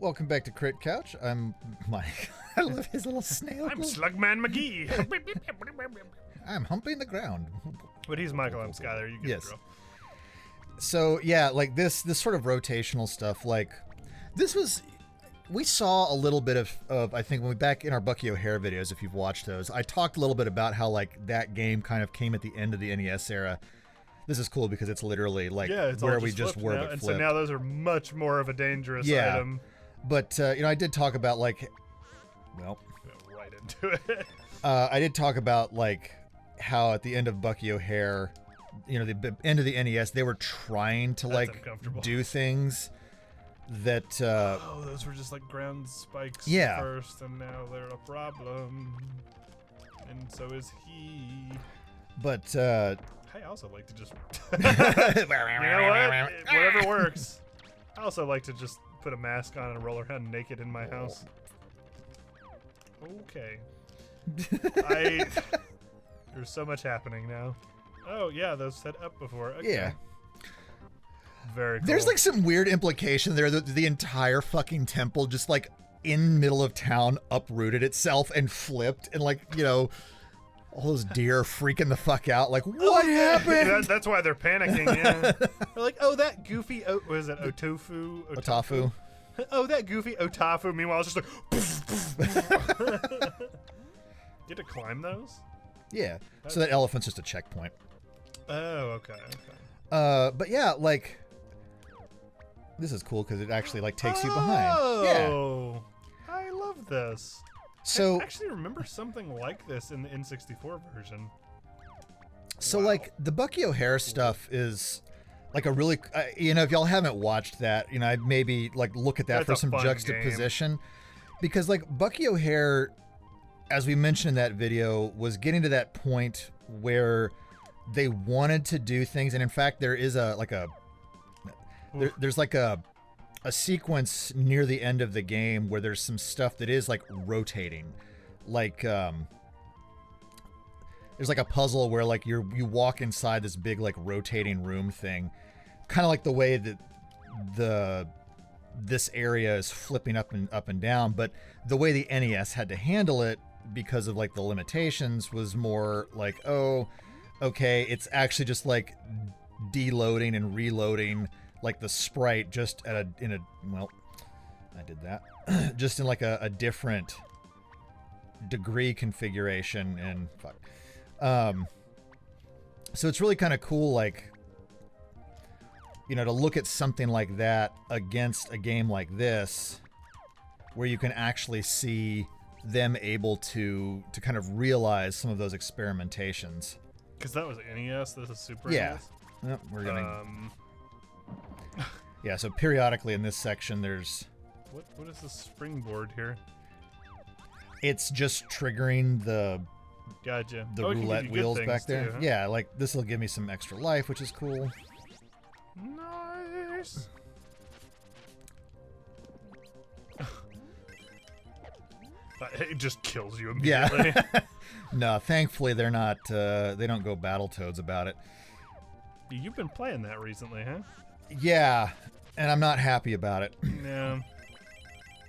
Welcome back to Crit Couch. I'm Mike. I love his little snail. I'm Slugman McGee. I'm humping the ground. But he's Michael. I'm Skyler. You get Yes. the drill. So yeah, like this sort of rotational stuff. Like this was, we saw a little bit of I think when we back in our Bucky O'Hare videos. If you've watched those, I talked a little bit about how like that game kind of came at the end of the NES era. This is cool because it's literally like It's where all we just were, now, but and flipped. so now those are much more of a dangerous item. But I did talk about like, well, Go right into it. I did talk about like how at the end of Bucky O'Hare, the end of the NES, they were trying to That's like uncomfortable. do things that. Those were just like ground spikes first, and now they're a problem. And so is he. But I also like to just. You know what? Whatever works. I also like to just put a mask on and roll around naked in my house. Okay. There's so much happening now. Oh yeah, those set up before. Okay. Yeah. Very cool. There's like some weird implication there that the entire fucking temple just like in middle of town uprooted itself and flipped, and like, all those deer freaking the fuck out. Like, what happened? That's why they're panicking, yeah. They're like, oh, that goofy, what is it, Otafu. Oh, that goofy Otafu. Meanwhile, it's just like, get to climb those? Yeah. So that elephant's just a checkpoint. Oh, okay. But yeah, like, this is cool because it actually like takes you behind. Oh, yeah. I love this. So I actually remember something like this in the N64 version. So Wow. like the Bucky O'Hare stuff is like a really, if y'all haven't watched that, I'd maybe like look at that That's for a some fun juxtaposition, because like Bucky O'Hare, as we mentioned in that video, was getting to that point where they wanted to do things, and in fact there is there's like a sequence near the end of the game where there's some stuff that is like rotating, like there's like a puzzle where like you walk inside this big like rotating room thing, kind of like the way that this area is flipping up and down, but the way the NES had to handle it because of like the limitations was more like, oh, okay, it's actually just like deloading and reloading like the sprite just I did that just in like a different degree configuration, and fuck. So it's really kind of cool, like, to look at something like that against a game like this, where you can actually see them able to kind of realize some of those experimentations. Because that was NES, this is Super Yeah. NES. Yep, we're gonna. Yeah. So periodically in this section, there's. What is the springboard here? It's just triggering the Gotcha. roulette wheels back there. Too, huh? Yeah, like this will give me some extra life, which is cool. Nice. It just kills you immediately. Yeah. No, thankfully they're not. They don't go Battletoads about it. You've been playing that recently, huh? Yeah, and I'm not happy about it. Yeah.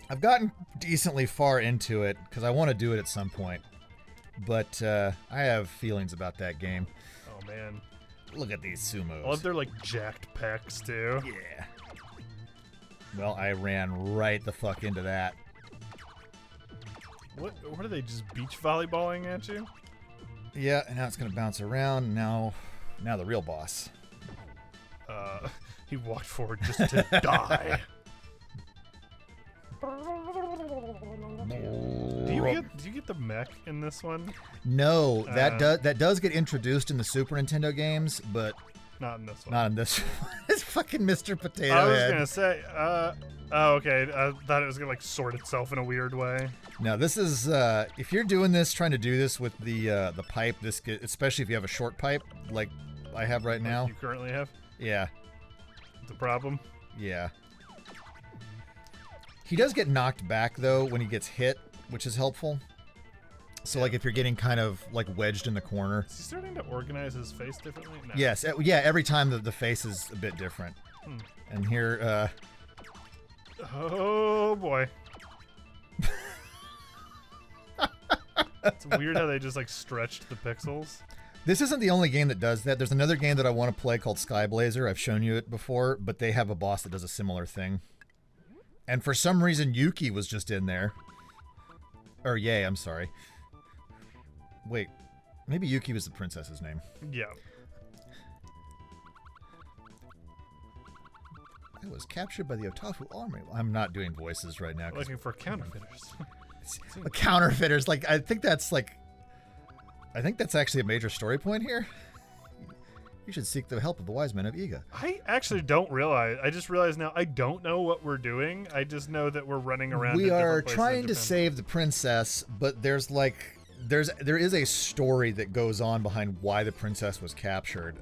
I've gotten decently far into it because I want to do it at some point, but I have feelings about that game. Oh man. Look at these sumos. I love their like jacked pecs too. Yeah. Well, I ran right the fuck into that. What are they, just beach volleyballing at you? Yeah, and now it's gonna bounce around. Now the real boss. He walked forward just to die. Do you get the mech in this one? No, that does get introduced in the Super Nintendo games, but Not in this one. not in this one. It's fucking Mr. Potato I was Head. gonna say, oh okay. I thought it was gonna like sort itself in a weird way. No, this is if you're doing this, trying to do this with the pipe, especially if you have a short pipe like I have right now. You currently have? Yeah, It's a problem. yeah. He does get knocked back though when he gets hit, which is helpful. So like if you're getting kind of like wedged in the corner. Is he starting to organize his face differently? No. Yes, yeah. Every time the face is a bit different. And here, Oh boy. It's weird how they just like stretched the pixels. This isn't the only game that does that. There's another game that I want to play called Skyblazer. I've shown you it before, but they have a boss that does a similar thing. And for some reason, Yuki was just in there. Or Yay, I'm sorry. Wait, maybe Yuki was the princess's name. Yeah. I was captured by the Otafuku army. I'm not doing voices right now. Looking for counterfeiters. Counterfeiters, like I think that's actually a major story point here. You should seek the help of the wise men of Iga. I actually don't realize. I just realized now I don't know what we're doing. I just know that we're running around. We are trying to save the princess, but there is a story that goes on behind why the princess was captured.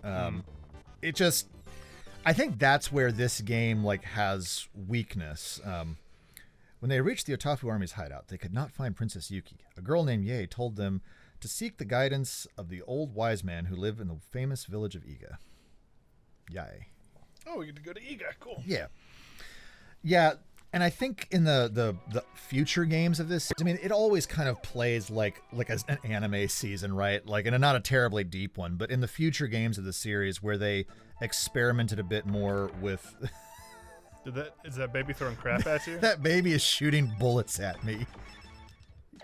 I think that's where this game like has weakness. When they reached the Otafuku army's hideout, they could not find Princess Yuki. A girl named Yae told them to seek the guidance of the old wise man who lived in the famous village of Iga. Yae. Oh, we get to go to Iga. Cool. Yeah. Yeah, and I think in the future games of this, I mean, it always kind of plays like an anime season, right? Like, and not a terribly deep one, but in the future games of the series where they experimented a bit more with... Is that baby throwing crap at you? That baby is shooting bullets at me.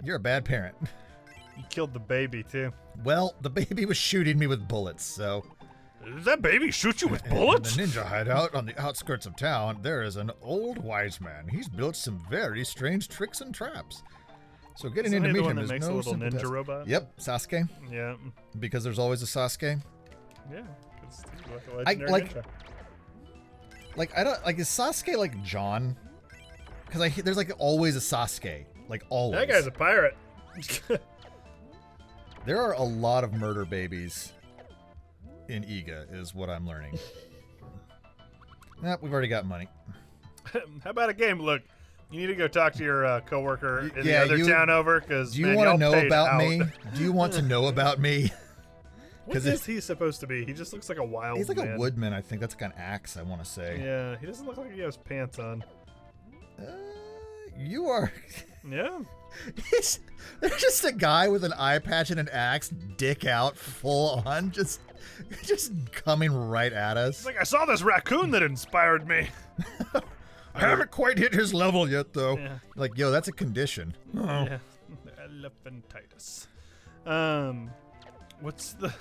You're a bad parent. You killed the baby, too. Well, the baby was shooting me with bullets, so... Does that baby shoot you with bullets? In the ninja hideout on the outskirts of town, there is an old wise man. He's built some very strange tricks and traps. So getting in to meet him is makes no a little simple ninja task. robot? Yep, Sasuke. Yeah. Because there's always a Sasuke. Yeah. It's like a legendary ninja. Is Sasuke like John? Because there's like always a Sasuke, like always. That guy's a pirate. There are a lot of murder babies in Iga, is what I'm learning. We've already got money. How about a game? Look, you need to go talk to your coworker in the other town over, because do you want to know about me? Do you want to know about me? What is he supposed to be? He just looks like a wild man. He's like a woodman, I think. That's like an axe, I want to say. Yeah, he doesn't look like he has pants on. You are... Yeah. There's just a guy with an eye patch and an axe, dick out, full on, just coming right at us. It's like, I saw this raccoon that inspired me. I haven't quite hit his level yet, though. Yeah. Like, yo, that's a condition. Oh. Yeah. Elephantitis. What's the...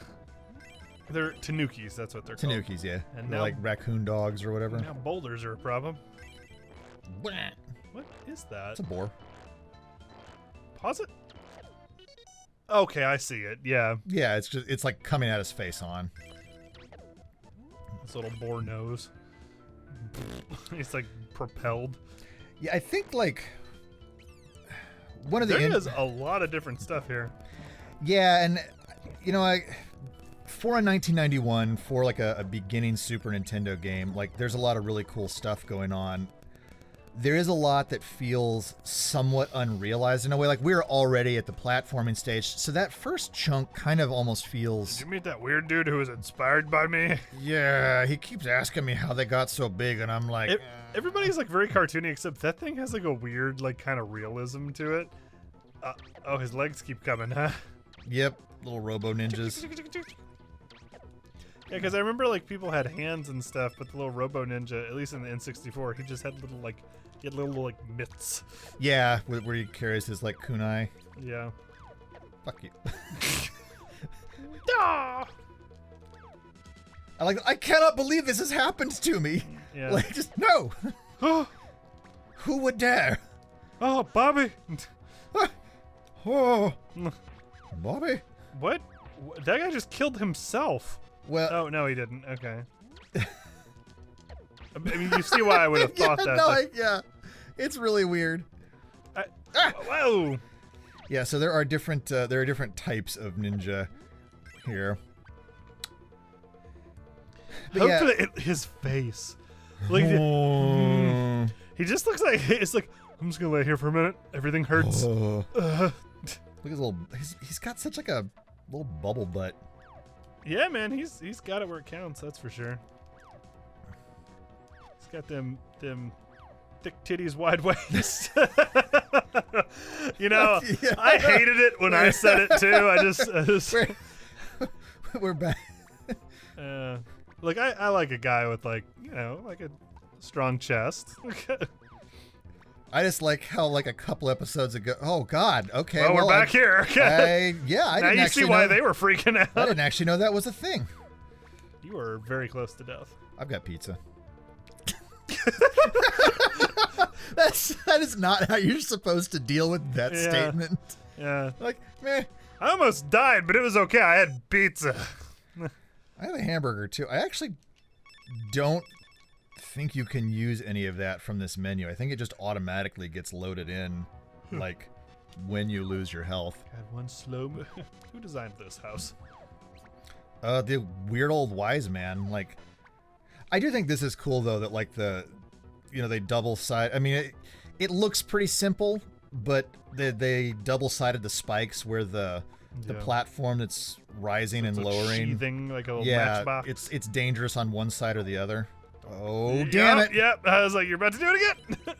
They're tanukis, that's what they're called. Tanukis, yeah. And they're now, like raccoon dogs or whatever. Now boulders are a problem. What What is that? It's a boar. Pause it? Okay, I see it. Yeah. Yeah, it's like coming at his face on. This little boar nose. It's like propelled. Yeah, I think like one of the... There is a lot of different stuff here. Yeah, and you know, for a 1991, for like a beginning Super Nintendo game, like there's a lot of really cool stuff going on. There is a lot that feels somewhat unrealized in a way. Like we're already at the platforming stage, so that first chunk kind of almost feels... Did you meet that weird dude who was inspired by me? Yeah, he keeps asking me how they got so big, and I'm like... Everybody's like very cartoony, except that thing has like a weird like kind of realism to it. Oh, his legs keep coming, huh? Yep, little robo ninjas. Yeah, because I remember like people had hands and stuff, but the little robo ninja, at least in the N64, he just had little like mitts. Yeah, where he carries his like kunai. Yeah. Fuck you. Ah! I cannot believe this has happened to me. Yeah. Like, just no. Who would dare? Oh, Bobby. Oh, Bobby. What? That guy just killed himself. Well, oh no, he didn't. Okay. I mean, you see why I would have thought that. No, yeah, it's really weird. Whoa. Yeah, so there are different types of ninja here. But hopefully, his face. Like, he just looks like it's like I'm just gonna lay here for a minute. Everything hurts. Look at his little. He's got such like a little bubble butt. Yeah, man, he's got it where it counts. That's for sure. He's got them thick titties, wide waist. You know, Yeah. I hated it when I said it too. I just We're back. Like I like a guy with like, you know, like a strong chest. I just like how like a couple episodes ago. Oh God. Okay. Well, we're back here. I now didn't you actually see why know, they were freaking out. I didn't actually know that was a thing. You were very close to death. I've got pizza. That is not how you're supposed to deal with that statement. Yeah. Like, meh. I almost died, but it was okay. I had pizza. I have a hamburger too. I actually don't think you can use any of that from this menu. I think it just automatically gets loaded in, like when you lose your health. God, one slow. Who designed this house? The weird old wise man. Like, I do think this is cool though that like they double side. I mean, it looks pretty simple, but they double sided the spikes where the platform that's rising and lowering. Sheathing, like a little Yeah, matchbox. it's dangerous on one side or the other. Oh, damn it. Yep. I was like, you're about to do it again.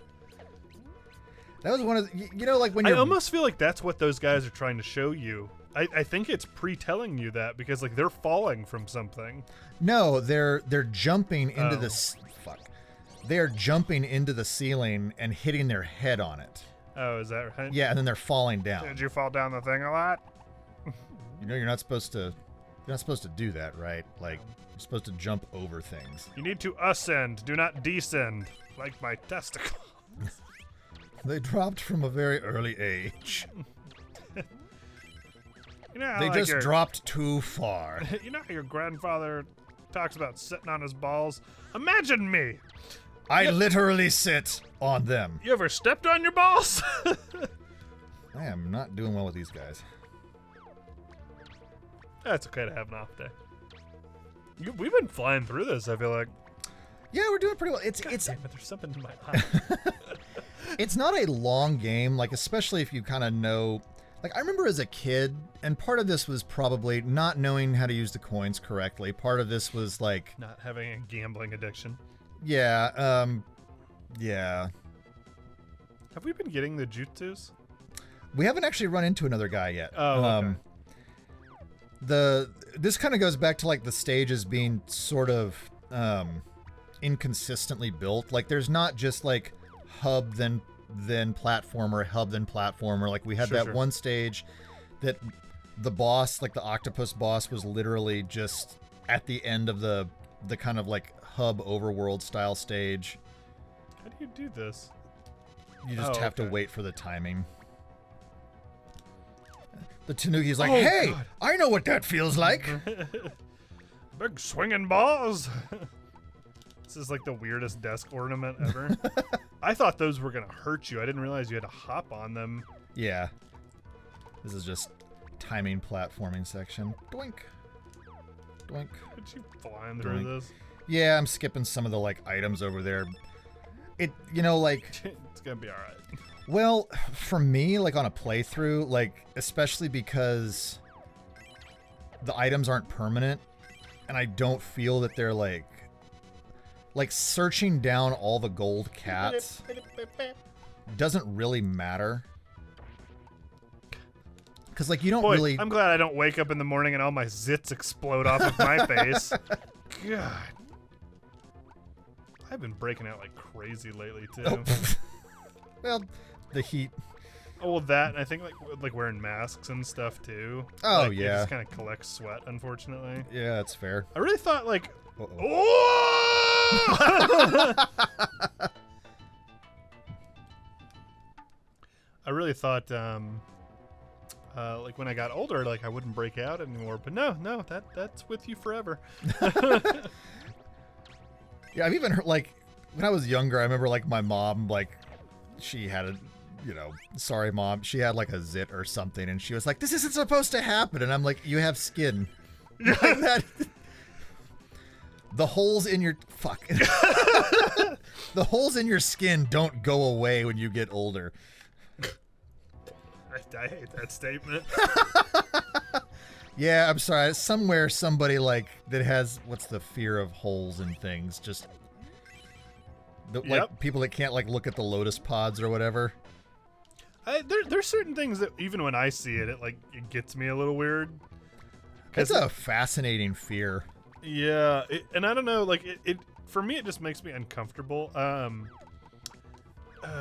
That was one of the, you know, like when I you're... almost feel like that's what those guys are trying to show you. I think it's pre-telling you that because like they're falling from something. No, they're jumping into this... Fuck. They're jumping into the ceiling and hitting their head on it. Oh, is that right? Yeah, and then they're falling down. Did you fall down the thing a lot? You know, you're not supposed to do that, right? Like, you're supposed to jump over things. You need to ascend, do not descend, like my testicle. They dropped from a very early age. You know how, They like, just dropped too far. You know how your grandfather talks about sitting on his balls? Imagine me. I literally sit on them. You ever stepped on your balls? I am not doing well with these guys. That's okay to have an off day. We've been flying through this, I feel like. Yeah, we're doing pretty well. It's Damn it, there's something in my eye. it's not a long game, like especially if you kind of know. Like I remember as a kid, and part of this was probably not knowing how to use the coins correctly. Part of this was like Not having a gambling addiction. yeah, yeah. Have we been getting the jutsus? We haven't actually run into another guy yet. Oh, okay. This kind of goes back to like the stages being sort of inconsistently built. Like there's not just like hub then platformer, hub then platformer. Like we had Sure. one stage that the boss, like the octopus boss, was literally just at the end of the kind of like hub overworld style stage. How do you do this? You just have to okay. wait for the timing. The Tanuki's like, Oh, hey, God. I know what that feels like. Big swinging balls. This is like the weirdest desk ornament ever. I thought those were gonna hurt you. I didn't realize you had to hop on them. Yeah. This is just timing platforming section. Doink. Doink. Could you flying through Doink. this? Yeah, I'm skipping some of the like items over there. It, you know, like, It's gonna be all right. well, for me, like on a playthrough, like especially because the items aren't permanent, and I don't feel that they're like searching down all the gold cats doesn't really matter. Because like you don't Boy, really. I'm glad I don't wake up in the morning and all my zits explode off of my face. God. I've been breaking out like crazy lately too. Oh, well, the heat. Oh, well, that, and I think like wearing masks and stuff too. Oh, like, yeah. It just kind of collects sweat, unfortunately. Yeah, that's fair. I really thought like, Uh-oh. oh! I really thought, like when I got older, like I wouldn't break out anymore. But no, that's with you forever. Yeah, I've even heard, like, when I was younger, I remember, like, my mom, like, she had a, you know, sorry, Mom, she had, like, a zit or something, and she was like, this isn't supposed to happen, and I'm like, you have skin. Like that. The holes in your, fuck. The holes in your skin don't go away when you get older. I hate that statement. Yeah, I'm sorry. Somewhere, somebody like that has what's the fear of holes and things just Like people that can't like look at the lotus pods or whatever. There's certain things that even when I see it, it gets me a little weird. It's a fascinating fear. Yeah, and I don't know, it for me it just makes me uncomfortable. It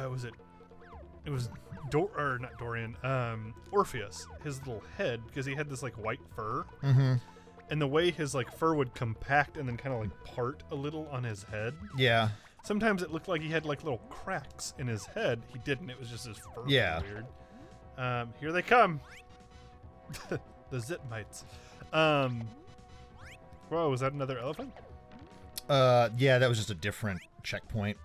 was not Dorian, Orpheus, his little head, because he had this like white fur. Mm-hmm. And the way his like fur would compact and then kind of like part a little on his head. Yeah. Sometimes it looked like he had like little cracks in his head. He didn't. It was just his fur. Yeah. Weird. Here they come. The zit mites. Whoa, was that another elephant? Yeah, that was just a different checkpoint.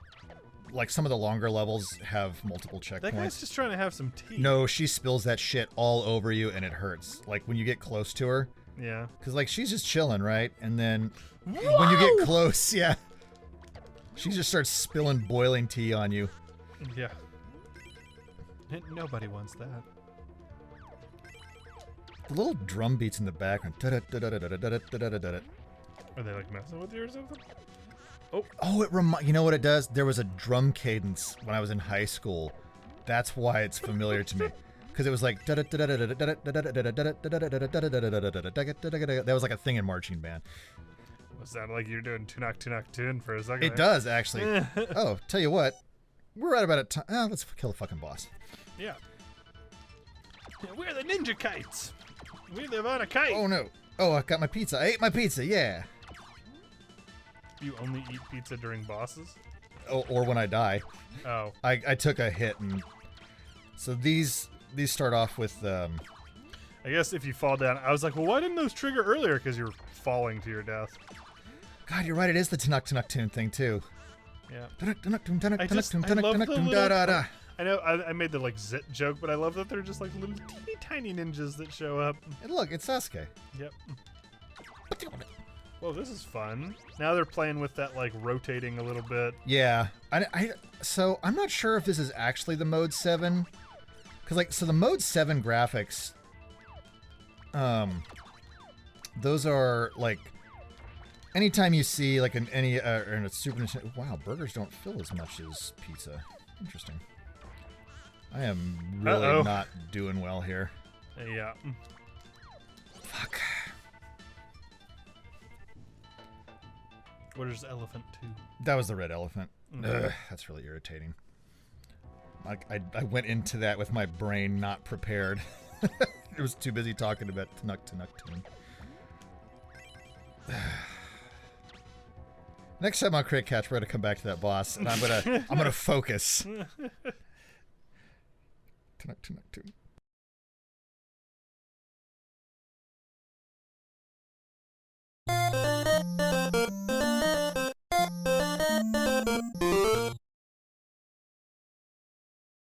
Like some of the longer levels have multiple checkpoints. That guy's just trying to have some tea. No, she spills that shit all over you and it hurts. Like when you get close to her. Yeah. Because like she's just chilling, right? And then when you get close, yeah. She just starts spilling boiling tea on you. Yeah. Nobody wants that. The little drum beats in the background. Are they like messing with you or something? Oh, you know what it does? There was a drum cadence when I was in high school. That's why it's familiar to me. Because it was like that was like a thing in marching band. It sounded like you're doing Tunak Tunak Tune for a second. It does actually. Oh, tell you what, we're right about a time. Oh, let's kill the fucking boss. Yeah. We're the ninja kites. We live on a kite. Oh no. Oh, I got my pizza. I ate my pizza. Yeah. You only eat pizza during bosses? Oh, or when I die. Oh. I took a hit and so these start off with I guess if you fall down, I was like, well, why didn't those trigger earlier? Because you're falling to your death. God, you're right. It is the Tunuk Tunuk Tune thing too. Yeah. I know I made the like zit joke, but I love that they're just like little teeny tiny ninjas that show up. And look, it's Sasuke. Yep. Whoa, this is fun. Now they're playing with that like rotating a little bit. Yeah. So I'm not sure if this is actually the Mode 7. Because so the Mode 7 graphics, those are like anytime you see like in a Super Nintendo. Wow, burgers don't fill as much as pizza. Interesting. I am really not doing well here. Yeah. Fuck. What is Elephant 2? That was the red elephant. Ugh, that's really irritating. I went into that with my brain not prepared. It was too busy talking about Tunuk Tunuk Tune. Next time on Crate Catch, we're gonna come back to that boss, and I'm gonna focus. Tunuk Tunuk Tune.